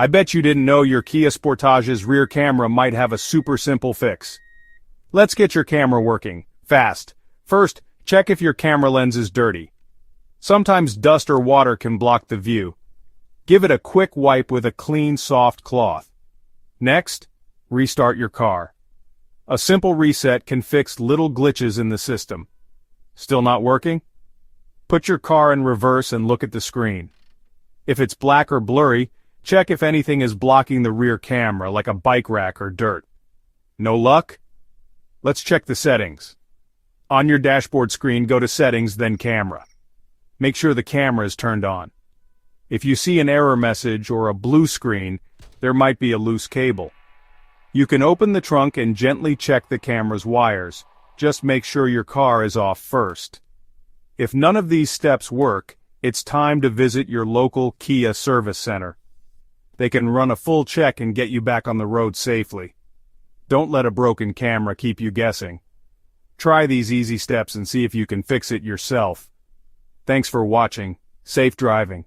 I bet you didn't know your Kia Sportage's rear camera might have a super simple fix. Let's get your camera working, fast. First, check if your camera lens is dirty. Sometimes dust or water can block the view. Give it a quick wipe with a clean, soft cloth. Next, restart your car. A simple reset can fix little glitches in the system. Still not working? Put your car in reverse and look at the screen. If it's black or blurry, check if anything is blocking the rear camera, like a bike rack or dirt. No luck? Let's check the settings. On your dashboard screen, go to Settings, then Camera. Make sure the camera is turned on. If you see an error message or a blue screen, there might be a loose cable. You can open the trunk and gently check the camera's wires. Just make sure your car is off first. If none of these steps work, it's time to visit your local Kia service center. They can run a full check and get you back on the road safely. Don't let a broken camera keep you guessing. Try these easy steps and see if you can fix it yourself. Thanks for watching. Safe driving.